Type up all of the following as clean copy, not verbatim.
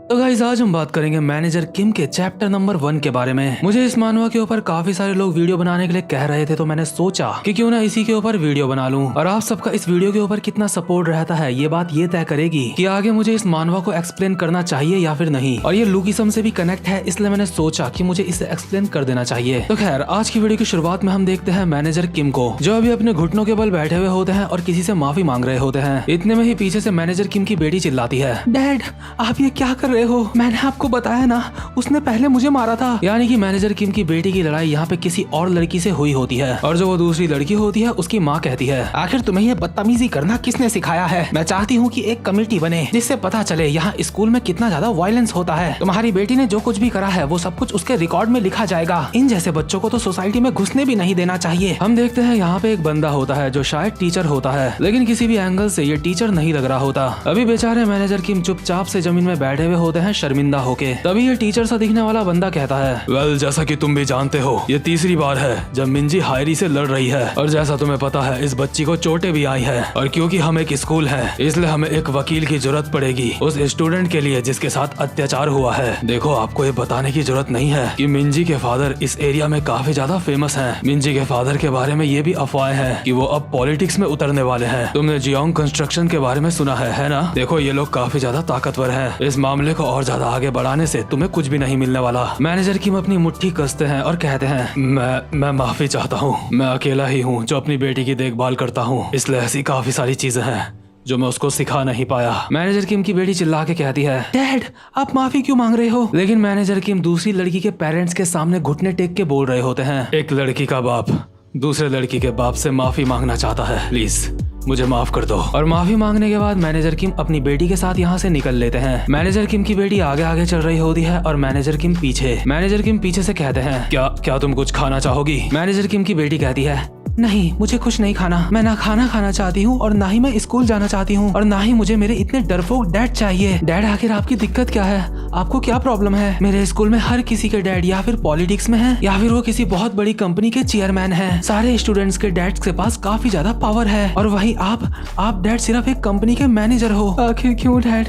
तो गाइस आज हम बात करेंगे मैनेजर किम के चैप्टर नंबर 1 के बारे में। मुझे इस मानवा के ऊपर काफी सारे लोग वीडियो बनाने के लिए कह रहे थे, तो मैंने सोचा कि क्यों ना इसी के ऊपर वीडियो बना लूं। और आप सबका इस वीडियो के ऊपर कितना सपोर्ट रहता है ये बात ये तय करेगी कि आगे मुझे इस मानवा को एक्सप्लेन करना चाहिए या फिर नहीं। और ये लुकिसम से भी कनेक्ट है, इसलिए मैंने सोचा कि मुझे इसे एक्सप्लेन कर देना चाहिए। तो खैर आज की वीडियो की शुरुआत में हम देखते हैं मैनेजर किम को, जो अभी अपने घुटनों के बल बैठे हुए होते हैं और किसी से माफी मांग रहे होते हैं। इतने में ही पीछे से मैनेजर किम की बेटी चिल्लाती है, डैड आप ये क्या कर रहे हो? मैंने आपको बताया ना, उसने पहले मुझे मारा था। यानी कि मैनेजर किम की बेटी की लड़ाई यहाँ पे किसी और लड़की से हुई होती है, और जो वो दूसरी लड़की होती है उसकी माँ कहती है, आखिर तुम्हें ये बदतमीजी करना किसने सिखाया है? मैं चाहती हूँ कि एक कमेटी बने जिससे पता चले यहाँ स्कूल में कितना ज्यादा वायलेंस होता है। तुम्हारी बेटी ने जो कुछ भी करा है वो सब कुछ उसके रिकॉर्ड में लिखा जाएगा। इन जैसे बच्चों को तो सोसाइटी में घुसने भी नहीं देना चाहिए। हम देखते हैं यहाँ पे एक बंदा होता है जो शायद टीचर होता है, लेकिन किसी भी एंगल से ये टीचर नहीं लग रहा होता। अभी बेचारे मैनेजर किम चुपचाप से जमीन में बैठे हुए होते हैं शर्मिंदा होके। तभी ये टीचर सा दिखने वाला बंदा कहता है, वेल जैसा कि तुम भी जानते हो ये तीसरी बार है जब मिंजी हायरी से लड़ रही है, और जैसा तुम्हें पता है इस बच्ची को चोटें भी आई है, और क्योंकि हम एक स्कूल है इसलिए हमें एक वकील की जरूरत पड़ेगी उस स्टूडेंट के लिए जिसके साथ अत्याचार हुआ है। देखो आपको ये बताने की जरूरत नहीं है कि मिंजी के फादर इस एरिया में काफी ज्यादा फेमस हैं। मिंजी के फादर के बारे में ये भी अफवाहें हैं कि वो अब पॉलिटिक्स में उतरने वाले हैं। तुमने जियोंग कंस्ट्रक्शन के बारे में सुना है ना? देखो ये लोग काफी ज्यादा ताकतवर हैं। इस मामले को और ज्यादा आगे बढ़ाने से तुम्हें कुछ भी नहीं मिलने वाला। मैनेजर किम अपनी मुट्ठी कसते हैं और कहते हैं, मैं माफी चाहता हूँ। मैं अकेला ही हूँ जो अपनी बेटी की देखभाल करता हूँ, इसलिए ऐसी काफी सारी चीजें हैं जो मैं उसको सिखा नहीं पाया। मैनेजर किम की बेटी चिल्ला के कहती है, डैड आप माफी क्यों मांग रहे हो? लेकिन मैनेजर किम दूसरी लड़की के पेरेंट्स के सामने घुटने टेक के बोल रहे होते हैं, एक लड़की का बाप दूसरे लड़की के बाप से माफी मांगना चाहता है, प्लीज मुझे माफ कर दो। और माफी मांगने के बाद मैनेजर किम अपनी बेटी के साथ यहाँ से निकल लेते हैं। मैनेजर किम की बेटी आगे आगे चल रही होती है और मैनेजर किम पीछे। मैनेजर किम पीछे से कहते हैं, क्या तुम कुछ खाना चाहोगी? मैनेजर किम की बेटी कहती है, नहीं मुझे कुछ नहीं खाना। मैं ना खाना खाना चाहती हूँ और ना ही मैं स्कूल जाना चाहती हूँ, और ना ही मुझे मेरे इतने डरपोक डैड चाहिए। डैड आखिर आपकी दिक्कत क्या है? आपको क्या प्रॉब्लम है? मेरे स्कूल में हर किसी के डैड या फिर पॉलिटिक्स में है या फिर वो किसी बहुत बड़ी कंपनी के चेयरमैन हैं। सारे स्टूडेंट्स के डैड के पास काफी ज्यादा पावर है, और वहीं आप डैड सिर्फ एक कंपनी के मैनेजर हो। आखिर क्यों डैड?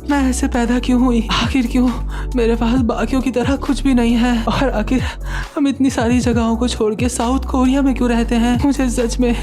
मैं ऐसे पैदा क्यों हुई? आखिर क्यों मेरे पास बाकियों की तरह कुछ भी नहीं है? और आखिर हम इतनी सारी जगहों को छोड़ के साउथ कोरिया में क्यों रहते हैं? मुझे सच में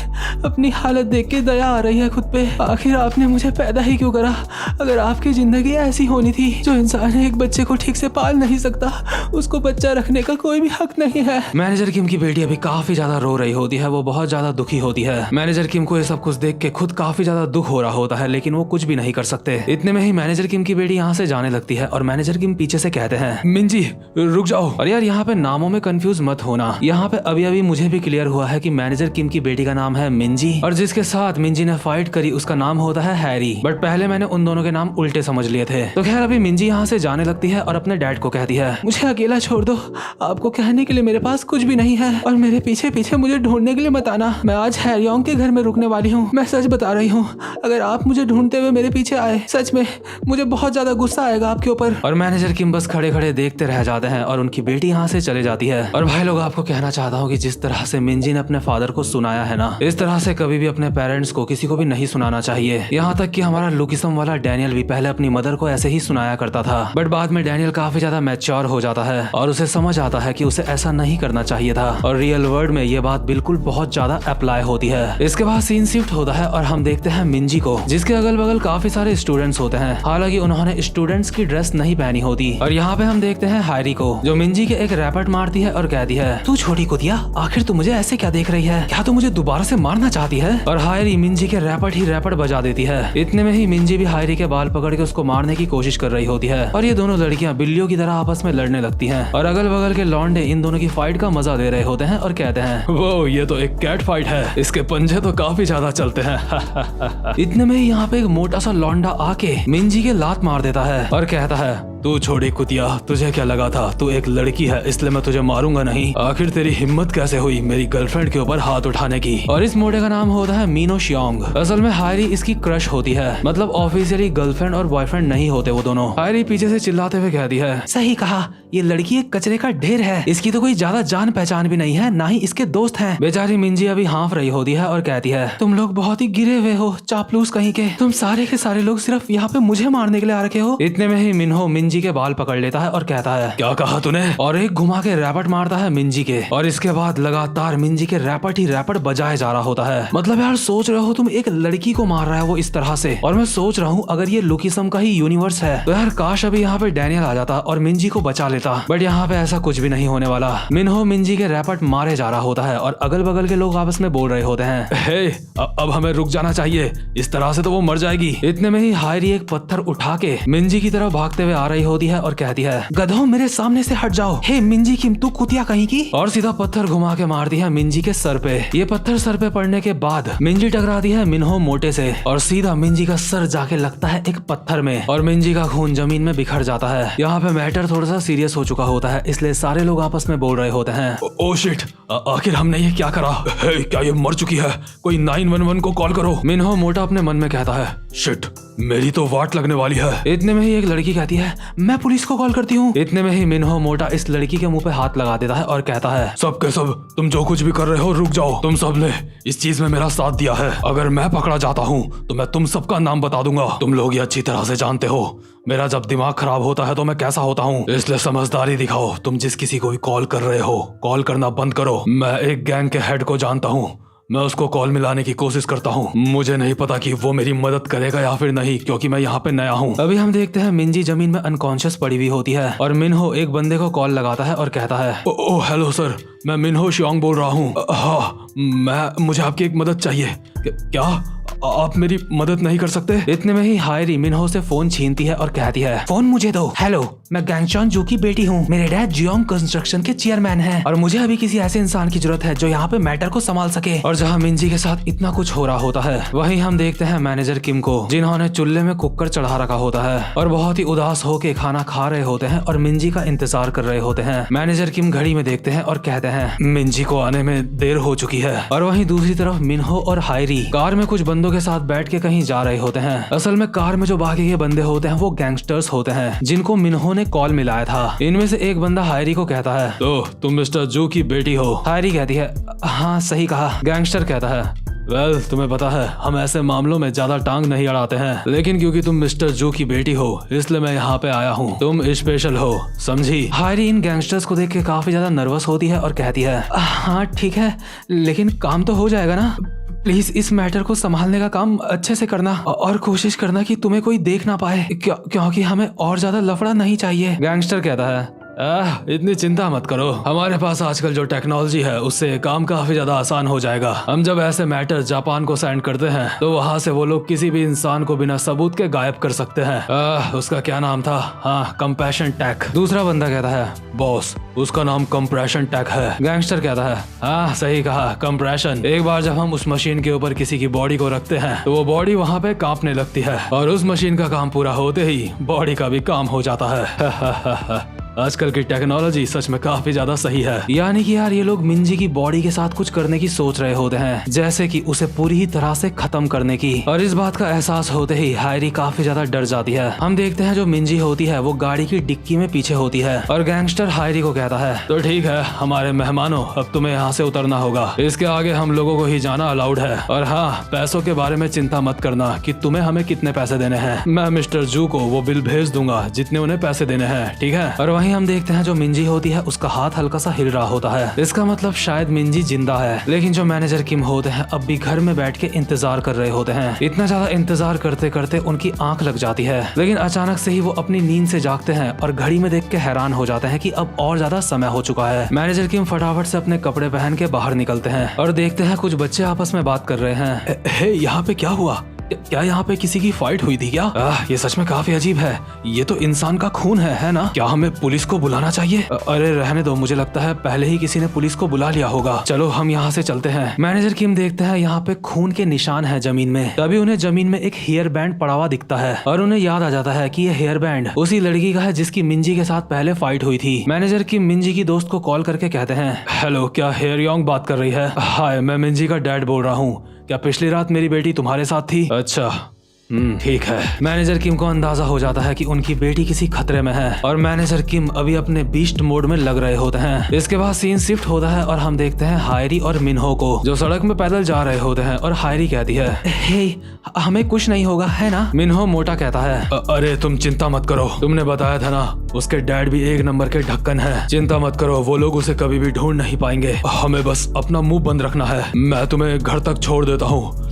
अपनी हालत देख के दया आ रही है खुद पे। आखिर आपने मुझे पैदा ही क्यों करा? अगर आपकी जिंदगी ऐसी होनी थी, जो इंसान एक बच्चे को ठीक से पाल नहीं सकता, उसको बच्चा रखने का कोई भी हक नहीं है। मैनेजर किम की बेटी अभी काफी ज्यादा रो रही होती है, वो बहुत ज्यादा दुखी होती है। मैनेजर किम को ये सब कुछ देख के खुद काफी ज्यादा दुख हो रहा होता है, लेकिन वो कुछ भी नहीं कर सकते। इतने में ही मैनेजर किम की बेटी यहाँ से जाने लगती है और मैनेजर किम पीछे से कहते हैं, मिंजी रुक जाओ। और यार यहाँ पे नामों में कंफ्यूज मत होना। यहाँ पे अभी अभी मुझे भी क्लियर हुआ है कि मैनेजर किम की बेटी का नाम है मिंजी, और जिसके साथ मिंजी ने फाइट करी उसका नाम होता है हैरी। बट पहले मैंने उन दोनों के नाम उल्टे समझ लिए थे। तो खैर अभी मिंजी यहाँ से जाने लगती है और अपने डैड को कहती है, मुझे अकेला छोड़ दो, आपको कहने के लिए मेरे पास कुछ भी नहीं है, और मेरे पीछे पीछे मुझे ढूंढने के लिए मत आना। मैं आज हैरियोंग के घर में रुकने वाली हूँ। मैं सच बता रही हूँ, अगर आप मुझे ढूंढते हुए मेरे पीछे आए, सच में मुझे बहुत ज्यादा गुस्सा आएगा आपके ऊपर। और मैनेजर किम बस खड़े खड़े देखते रह जाते हैं और उनकी बेटी यहाँ से चले जाती है। और भाई लोग आपको कहना चाहता हूँ कि जिस तरह से मिंजी ने अपने फादर को सुनाया है ना, इस तरह से कभी भी अपने पेरेंट्स को किसी को भी नहीं सुनाना चाहिए। यहाँ तक कि हमारा लुकिसम वाला डैनियल भी पहले अपनी मदर को ऐसे ही सुनाया करता था, बट बाद में डैनियल काफी ज्यादा मैच्योर हो जाता है और उसे समझ आता है कि उसे ऐसा नहीं करना चाहिए था, और रियल वर्ल्ड में ये बात बिल्कुल बहुत ज्यादा अप्लाई होती है। इसके बाद सीन शिफ्ट होता है और हम देखते हैं मिंजी को, जिसके अगल बगल काफी सारे स्टूडेंट्स होते हैं। हालांकि उन्होंने स्टूडेंट्स की ड्रेस नहीं पहनी होती। और यहाँ पे हम देखते हैं हैरी को, जो मिंजी के एक रैपट मारती है और कहती है, तू छोटी कुतिया, आखिर तू मुझे ऐसे क्या देख रही है? क्या तू मुझे दोबारा से मारना चाहती है? और हायरी मिंजी के रैपट ही रैपट बजा देती है। इतने में ही मिंजी भी हायरी के बाल पकड़ के उसको मारने की कोशिश कर रही होती है, और ये दोनों लड़कियां बिल्लियों की तरह आपस में लड़ने लगती हैं। और अगल बगल के लौंडे इन दोनों की फाइट का मजा दे रहे होते हैं और कहते हैं, वो ये तो एक कैट फाइट है, इसके पंजे तो काफी ज्यादा चलते हैं। इतने में ही यहाँ पे एक मोटा सा लौंडा आके मिंजी के लात मार देता है और कहता है, तू छोड़ी कुतिया, तुझे क्या लगा था तू एक लड़की है इसलिए मैं तुझे मारूंगा नहीं? आखिर तेरी हिम्मत कैसे हुई मेरी गर्लफ्रेंड के ऊपर हाथ उठाने की? और इस मोटे का नाम होता है मीनो शियोंग। असल में हायरी इसकी क्रश होती है, मतलब ऑफिशियली गर्लफ्रेंड और बॉयफ्रेंड नहीं होते वो दोनों। हायरी पीछे से चिल्लाते हुए कहती है, सही कहा, ये लड़की एक कचरे का ढेर है, इसकी तो कोई ज्यादा जान पहचान भी नहीं है, ना ही इसके दोस्त हैं। बेचारी मिंजी अभी हाँफ रही होती है और कहती है, तुम लोग बहुत ही गिरे हुए हो, चापलूस कहीं के। तुम सारे के सारे लोग सिर्फ यहाँ पे मुझे मारने के लिए आ रखे हो। इतने में ही मिन्हो मिंजी के बाल पकड़ लेता है और कहता है, क्या कहा तूने? और एक घुमा के रैपट मारता है मिंजी के, और इसके बाद लगातार मिंजी के रैपट ही रैपट बजाए जा रहा होता है। मतलब यार सोच रहे हो तुम, एक लड़की को मार रहा है वो इस तरह से, और मैं सोच रहा हूँ अगर ये लुकिसम का ही यूनिवर्स है तो यार काश अभी यहाँ पे डैनियल आ जाता और मिंजी को बचा लेता, बट यहाँ पे ऐसा कुछ भी नहीं होने वाला। मिन्हो मिंजी के रैपट मारे जा रहा होता है और अगल बगल के लोग आपस में बोल रहे होते हैं, हे अब हमें रुक जाना चाहिए, इस तरह से तो वो मर जाएगी। इतने में ही हायरी एक पत्थर उठा के मिंजी की तरफ भागते हुए आ रही होती है और कहती है, गधों मेरे सामने से हट जाओ। हे मिंजी किम, तू कुतिया कहीं की, और सीधा पत्थर घुमा के मारती है मिंजी के सर पे। ये पत्थर सर पे पड़ने के बाद मिंजी टकराती है मिन्हो मोटे से और सीधा मिंजी का सर जाके लगता है एक पत्थर में और मिंजी का खून जमीन में बिखर जाता है। यहाँ पे मैटर थोड़ा सा सीरियस हो चुका होता है, इसलिए सारे लोग आपस में बोल रहे होते हैं, ओ शिट, आखिर हमने ये क्या करा? क्या ये मर चुकी है? कोई 911 को कॉल करो। मिन्हो मोटा अपने मन में कहता है, शिट, मेरी तो वाट लगने वाली है। इतने में ही एक लड़की कहती है, मैं पुलिस को कॉल करती हूँ। इतने में ही मिन्हो मोटा इस लड़की के मुंह पे हाथ लगा देता है और कहता है, सब के सब तुम जो कुछ भी कर रहे हो रुक जाओ। तुम सब ने इस चीज में मेरा साथ दिया है, अगर मैं पकड़ा जाता हूँ तो मैं तुम सबका नाम बता दूंगा। तुम लोग ये अच्छी तरह से जानते हो मेरा जब दिमाग खराब होता है तो मैं कैसा होता हूँ, इसलिए समझदारी दिखाओ। तुम जिस किसी को भी कॉल कर रहे हो कॉल करना बंद करो। मैं एक गैंग के हेड को जानता हूँ, मैं उसको कॉल मिलाने की कोशिश करता हूँ। मुझे नहीं पता कि वो मेरी मदद करेगा या फिर नहीं, क्योंकि मैं यहाँ पे नया हूँ। अभी हम देखते हैं मिंजी जमीन में अनकॉन्शियस पड़ी हुई होती है और मिन्हो एक बंदे को कॉल लगाता है और कहता है, ओ हेलो सर, मैं मिन्हो शियोंग बोल रहा हूँ। हाँ, मुझे आपकी एक मदद चाहिए। क्या आप मेरी मदद नहीं कर सकते? इतने में ही हायरी मिन्हो से फोन छीनती है और कहती है, फोन मुझे दो। हेलो, मैं गैंगचॉन जू की बेटी हूँ, मेरे डैड जियोंग कंस्ट्रक्शन के चेयरमैन हैं और मुझे अभी किसी ऐसे इंसान की जरूरत है जो यहाँ पे मैटर को संभाल सके। और जहाँ मिंजी के साथ इतना कुछ हो रहा होता है वहीं हम देखते हैं मैनेजर किम को, जिन्होंने चूल्हे में कुकर चढ़ा रखा होता है और बहुत ही उदास होके खाना खा रहे होते हैं और मिंजी का इंतजार कर रहे होते हैं। मैनेजर किम घड़ी में देखते हैं और कहते हैं, मिंजी को आने में देर हो चुकी है। और वहीं दूसरी तरफ मिन्हो और हायरी कार में कुछ बंदों के साथ बैठ के कहीं जा रहे होते हैं। असल में कार में जो बाकी के बंदे होते हैं वो गैंगस्टर्स होते हैं जिनको मिन्हो ने कॉल मिलाया था। इनमें से एक बंदा हायरी को कहता है, तो तुम मिस्टर जू की बेटी हो? हायरी कहती है, हाँ सही कहा। गैंगस्टर कहता है, वेल तुम्हें पता है हम ऐसे मामलों में ज्यादा टांग नहीं अड़ाते हैं, लेकिन क्योंकि तुम मिस्टर जू की बेटी हो इसलिए मैं यहाँ पे आया हूँ, तुम स्पेशल हो, समझी? हायरी इन गैंगस्टर्स को देख के काफी ज्यादा नर्वस होती है और कहती है, हाँ ठीक है, लेकिन काम तो हो जाएगा ना? प्लीज इस मैटर को संभालने का काम अच्छे से करना और कोशिश करना कि तुम्हें कोई देख ना पाए, क्योंकि हमें और ज्यादा लफड़ा नहीं चाहिए। गैंगस्टर कहता है, इतनी चिंता मत करो, हमारे पास आजकल जो टेक्नोलॉजी है उससे काम काफी ज्यादा आसान हो जाएगा। हम जब ऐसे मैटर जापान को सेंड करते हैं तो वहाँ से वो लोग किसी भी इंसान को बिना सबूत के गायब कर सकते हैं। उसका क्या नाम था? हाँ, कंप्रेशन टैक। दूसरा बंदा कहता है, बॉस उसका नाम कंप्रेशन टैक है। गैंगस्टर कहता है, हाँ सही कहा, कंप्रेशन। एक बार जब हम उस मशीन के ऊपर किसी की बॉडी को रखते हैं तो वो बॉडी वहाँ पे कांपने लगती है और उस मशीन का काम पूरा होते ही बॉडी का भी काम हो जाता है। आजकल की टेक्नोलॉजी सच में काफी ज्यादा सही है। यानी कि यार ये लोग मिंजी की बॉडी के साथ कुछ करने की सोच रहे होते हैं, जैसे कि उसे पूरी ही तरह से खत्म करने की। और इस बात का एहसास होते ही हायरी काफी ज्यादा डर जाती है। हम देखते हैं जो मिंजी होती है वो गाड़ी की डिक्की में पीछे होती है और गैंगस्टर हायरी को कहता है, तो ठीक है हमारे मेहमानों, अब तुम्हें यहाँ से उतरना होगा, इसके आगे हम लोगों को ही जाना अलाउड है। और हाँ, पैसों के बारे में चिंता मत करना कि तुम्हें हमें कितने पैसे देने हैं, मैं मिस्टर जू को वो बिल भेज दूंगा जितने उन्हें पैसे देने हैं, ठीक है? और वहीं हम देखते हैं जो मिंजी होती है उसका हाथ हल्का सा हिल रहा होता है, इसका मतलब शायद मिंजी जिंदा है। लेकिन जो मैनेजर किम होते हैं अब भी घर में बैठ के इंतजार कर रहे होते हैं। इतना ज्यादा इंतजार करते करते उनकी आंख लग जाती है, लेकिन अचानक से ही वो अपनी नींद से जागते हैं और घड़ी में देख के हैरान हो जाते हैं कि अब और ज्यादा समय हो चुका है। मैनेजर किम फटाफट से अपने कपड़े पहन के बाहर निकलते हैं और देखते हैं कुछ बच्चे आपस में बात कर रहे हैं। यहाँ पे क्या हुआ? क्या यहाँ पे किसी की फाइट हुई थी क्या? ये सच में काफी अजीब है, ये तो इंसान का खून है ना? क्या हमें पुलिस को बुलाना चाहिए? अरे रहने दो, मुझे लगता है पहले ही किसी ने पुलिस को बुला लिया होगा, चलो हम यहाँ से चलते हैं। मैनेजर किम देखते हैं यहाँ पे खून के निशान है जमीन में। तभी उन्हें जमीन में एक हेयर बैंड पड़ा हुआ दिखता है और उन्हें याद आ जाता है कि ये हेयर बैंड उसी लड़की का है जिसकी मिंजी के साथ पहले फाइट हुई थी। मैनेजर किम मिंजी की दोस्त को कॉल करके कहते हैं, हेलो, क्या हेयर योंग बात कर रही है? हाय, मैं मिंजी का डैड बोल रहा हूँ, क्या पिछली रात मेरी बेटी तुम्हारे साथ थी? अच्छा, ठीक है। मैनेजर किम को अंदाजा हो जाता है कि उनकी बेटी किसी खतरे में है और मैनेजर किम अभी अपने बीस्ट मोड में लग रहे होते हैं। इसके बाद सीन शिफ्ट होता है और हम देखते हैं हायरी और मिनहो को जो सड़क में पैदल जा रहे होते हैं और हायरी कहती है, हे हमें कुछ नहीं होगा है ना। मिनहो मोटा कहता है, अरे तुम चिंता मत करो, तुमने बताया था ना उसके डैड भी एक नंबर के ढक्कन है, चिंता मत करो, वो लोग उसे कभी भी ढूंढ नहीं पाएंगे, हमें बस अपना मुंह बंद रखना है, मैं तुम्हें घर तक छोड़ देता हूँ,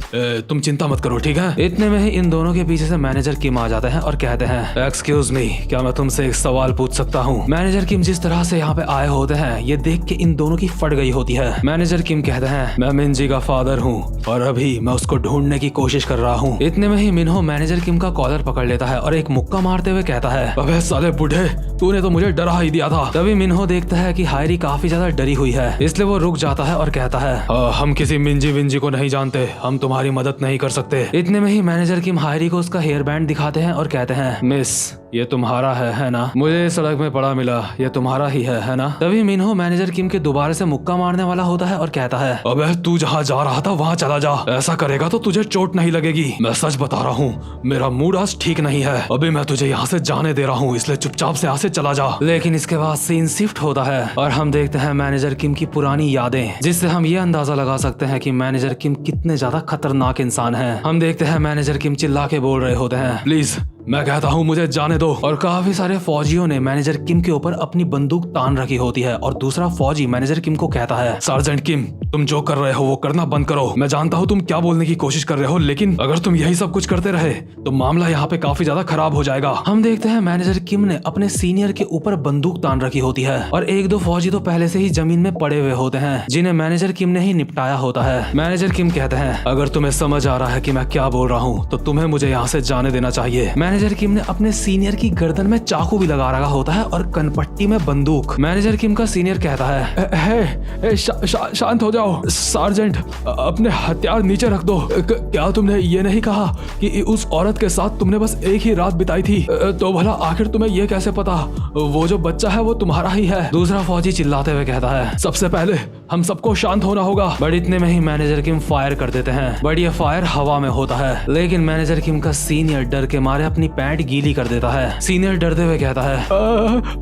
तुम चिंता मत करो ठीक है। इतने में ही इन दोनों के पीछे से मैनेजर किम आ जाते हैं और कहते हैं, एक्सक्यूज मी, क्या मैं तुमसे एक सवाल पूछ सकता हूँ। मैनेजर किम जिस तरह से यहाँ पे आए होते हैं ये देख के इन दोनों की फट गई होती है। मैनेजर किम कहते हैं, मैं मिनजी का फादर हूँ और अभी मैं उसको ढूंढने की कोशिश कर रहा हूँ। इतने में ही मिनहो मैनेजर किम का कॉलर पकड़ लेता है और एक मुक्का मारते हुए कहता है, अबे साले बूढ़े, तूने तो मुझे डरा ही दिया था। तभी मिनहो देखता है कि हायरी काफी ज्यादा डरी हुई है, इसलिए वो रुक जाता है और कहता है, हम किसी मिंजी विंजी को नहीं जानते, हम तुम्हारी मदद नहीं कर सकते। इतने में ही मैनेजर किम हायरी को उसका हेयर बैंड दिखाते हैं और कहते हैं, मिस ये तुम्हारा है ना, मुझे सड़क में पड़ा मिला, ये तुम्हारा ही है ना। तभी मिनहो मैनेजर किम के दोबारा से मुक्का मारने वाला होता है और कहता है, अबे तू जहाँ जा रहा था वहाँ चला जा, ऐसा करेगा तो तुझे चोट नहीं लगेगी, मैं सच बता रहा हूँ, मेरा मूड आज ठीक नहीं है, अभी मैं तुझे यहाँ से जाने दे रहा हूँ, इसलिए चुपचाप से यहाँ से चला जा। लेकिन इसके बाद सीन शिफ्ट होता है और हम देखते हैं मैनेजर किम की पुरानी यादें, जिससे हम ये अंदाजा लगा सकते हैं कि मैनेजर किम कितने ज्यादा खतरनाक इंसान है। हम देखते हैं मैनेजर किम चिल्ला के बोल रहे होते हैं, प्लीज मैं कहता हूँ मुझे जाने दो। और काफी सारे फौजियों ने मैनेजर किम के ऊपर अपनी बंदूक तान रखी होती है और दूसरा फौजी मैनेजर किम को कहता है, सार्जेंट किम तुम जो कर रहे हो वो करना बंद करो, मैं जानता हूँ तुम क्या बोलने की कोशिश कर रहे हो, लेकिन अगर तुम यही सब कुछ करते रहे तो मामला यहाँ पे काफी ज्यादा खराब हो जाएगा। हम देखते हैं मैनेजर किम ने अपने सीनियर के ऊपर बंदूक तान रखी होती है और एक दो फौजी तो पहले से ही जमीन में पड़े हुए होते हैं जिन्हें मैनेजर किम ने ही निपटाया होता है। मैनेजर किम कहते हैं, अगर तुम्हें समझ आ रहा है कि मैं क्या बोल रहा हूँ तो तुम्हें मुझे यहाँ से जाने देना चाहिए। मैनेजर किम ने अपने सीनियर की गर्दन में चाकू भी लगा रखा होता है और कनपट्टी में बंदूक। मैनेजर किम का सीनियर कहता है, शांत हो जाओ सार्जेंट, अपने हथियार नीचे रख दो, क्या तुमने ये नहीं कहा कि उस औरत के साथ तुमने बस एक ही रात बिताई थी, तो भला आखिर तुम्हें ये कैसे पता वो जो बच्चा है वो तुम्हारा ही है। दूसरा फौजी चिल्लाते हुए कहता है, सबसे पहले हम सबको शांत होना होगा। बट इतने में ही मैनेजर किम फायर कर देते हैं, बट ये फायर हवा में होता है, लेकिन मैनेजर किम का सीनियर डर के मारे अपनी पैंट गीली कर देता है। सीनियर डरते हुए कहता है,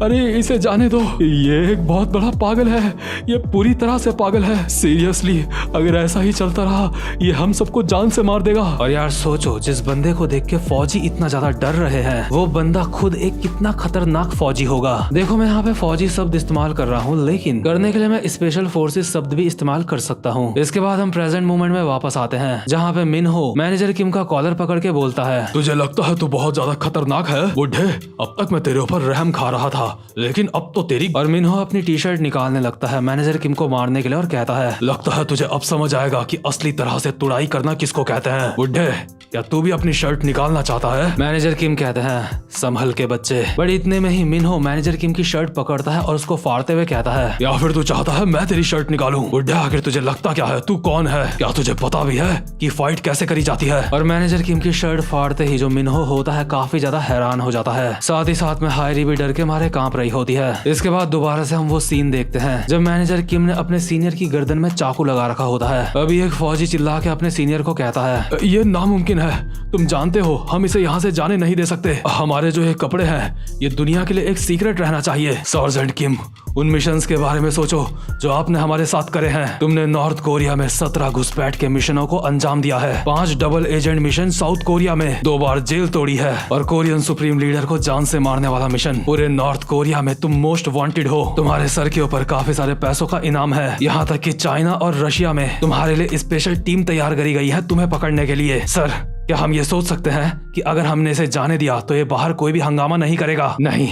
अरे इसे जाने दो, ये एक बहुत बड़ा पागल है, ये पूरी तरह से पागल है, सीरियसली अगर ऐसा ही चलता रहा ये हम सबको जान से मार देगा। और यार सोचो, जिस बंदे को देख के फौजी इतना ज्यादा डर रहे हैं वो बंदा खुद एक कितना खतरनाक फौजी होगा। देखो मैं यहाँ पे फौजी शब्द इस्तेमाल कर रहा हूँ, लेकिन करने के लिए मैं स्पेशल फोर्सेस शब्द भी इस्तेमाल कर सकता हूँ। इसके बाद हम प्रेजेंट मोमेंट में वापस आते हैं जहाँ पे मिनहो मैनेजर किम का कॉलर पकड़ के बोलता है, तुझे लगता है तू बहुत ज्यादा खतरनाक है बुढ़े, अब तक मैं तेरे ऊपर रहम खा रहा था लेकिन अब तो तेरी। और मिनहो अपनी टी शर्ट निकालने लगता है मैनेजर किम को मारने के लिए और कहता है, लगता है तुझे अब समझ आएगा कि असली तरह से तुड़ाई करना किसको कहते हैं बुढ़े, क्या तू भी अपनी शर्ट निकालना चाहता है। मैनेजर किम कहते हैं, संभल के बच्चे। बट इतने में ही मिनहो मैनेजर किम की शर्ट पकड़ता है और उसको फाड़ते हुए कहता है, या फिर तू चाहता है मैं तेरी शर्ट निकालूं बुढ़े, आखिर तुझे लगता क्या है, तू कौन है, क्या तुझे पता भी है कि फाइट कैसे करी जाती है। और मैनेजर किम की शर्ट फाड़ते ही जो मिनहो होता है काफी ज्यादा हैरान हो जाता है, साथ ही साथ में हायरी भी डर के मारे कांप रही होती है। इसके बाद दोबारा से हम वो सीन देखते हैं जब मैनेजर किम ने अपने सीनियर की गर्दन में चाकू लगा रखा होता है। अभी एक फौजी चिल्ला के अपने सीनियर को कहता है, ये नामुमकिन है, तुम जानते हो हम इसे यहाँ से जाने नहीं दे सकते, हमारे जो ये कपड़े हैं ये दुनिया के लिए एक सीक्रेट रहना चाहिए। सार्जेंट किम, उन मिशंस के बारे में सोचो जो आपने हमारे साथ करे हैं। तुमने नॉर्थ कोरिया में 17 घुसपैठ के मिशनों को अंजाम दिया है, 5 double agent mission south Korea में, 2 बार जेल तोड़ी है और कोरियन सुप्रीम लीडर को जान से मारने वाला मिशन। पूरे नॉर्थ कोरिया में तुम मोस्ट वांटेड हो, तुम्हारे सर के ऊपर काफी सारे पैसों का इनाम है, यहाँ तक कि चाइना और रशिया में तुम्हारे लिए स्पेशल टीम तैयार करी गई है तुम्हें पकड़ने के लिए। सर, क्या हम ये सोच सकते हैं कि अगर हमने इसे जाने दिया तो ये बाहर कोई भी हंगामा नहीं करेगा? नहीं,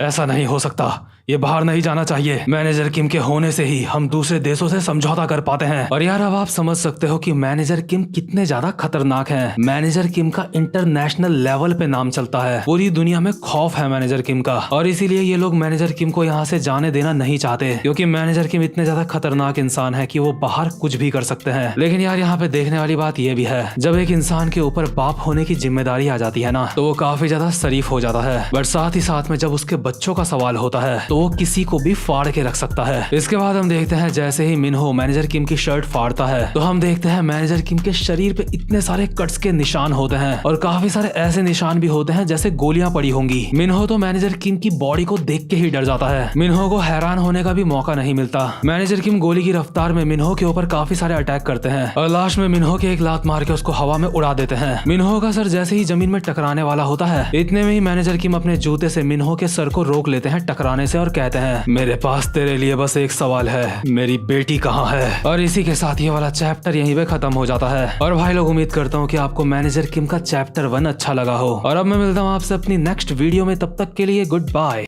ऐसा नहीं हो सकता, ये बाहर नहीं जाना चाहिए। मैनेजर किम के होने से ही हम दूसरे देशों से समझौता कर पाते हैं। और यार अब आप समझ सकते हो कि मैनेजर किम कितने ज्यादा खतरनाक हैं। मैनेजर किम का इंटरनेशनल लेवल पे नाम चलता है, पूरी दुनिया में खौफ है मैनेजर किम का, और इसीलिए ये लोग मैनेजर किम को यहाँ से जाने देना नहीं चाहते, क्योंकि मैनेजर किम इतने ज्यादा खतरनाक इंसान है कि वो बाहर कुछ भी कर सकते हैं। लेकिन यार यहाँ पे देखने वाली बात ये भी है, जब एक इंसान के ऊपर बाप होने की जिम्मेदारी आ जाती है ना, तो वो काफी ज्यादा शरीफ हो जाता है। बट साथ ही साथ में जब उसके बच्चों का सवाल होता है तो वो किसी को भी फाड़ के रख सकता है। इसके बाद हम देखते हैं जैसे ही मिनहो मैनेजर किम की शर्ट फाड़ता है तो हम देखते हैं मैनेजर किम के शरीर पे इतने सारे कट्स के निशान होते हैं और काफी सारे ऐसे निशान भी होते हैं जैसे गोलियां पड़ी होंगी। मिनहो तो मैनेजर किम की बॉडी को देख के ही डर जाता है। मिनहो को हैरान होने का भी मौका नहीं मिलता। मैनेजर किम गोली की रफ्तार में मिनहो के ऊपर काफी सारे अटैक करते हैं और लास्ट में मिनहो के एक लात मार के उसको हवा में उड़ा देते हैं। मिनहो का सर जैसे ही जमीन में टकराने वाला होता है इतने में ही मैनेजर किम अपने जूते से मिनहो के सर को रोक लेते हैं टकराने से और कहते हैं मेरे पास तेरे लिए बस एक सवाल है, मेरी बेटी कहाँ है। और इसी के साथ ये वाला चैप्टर यहीं पे खत्म हो जाता है। और भाई लोग उम्मीद करता हूँ कि आपको मैनेजर किम का चैप्टर 1 अच्छा लगा हो और अब मैं मिलता हूँ आपसे अपनी नेक्स्ट वीडियो में। तब तक के लिए गुड बाय।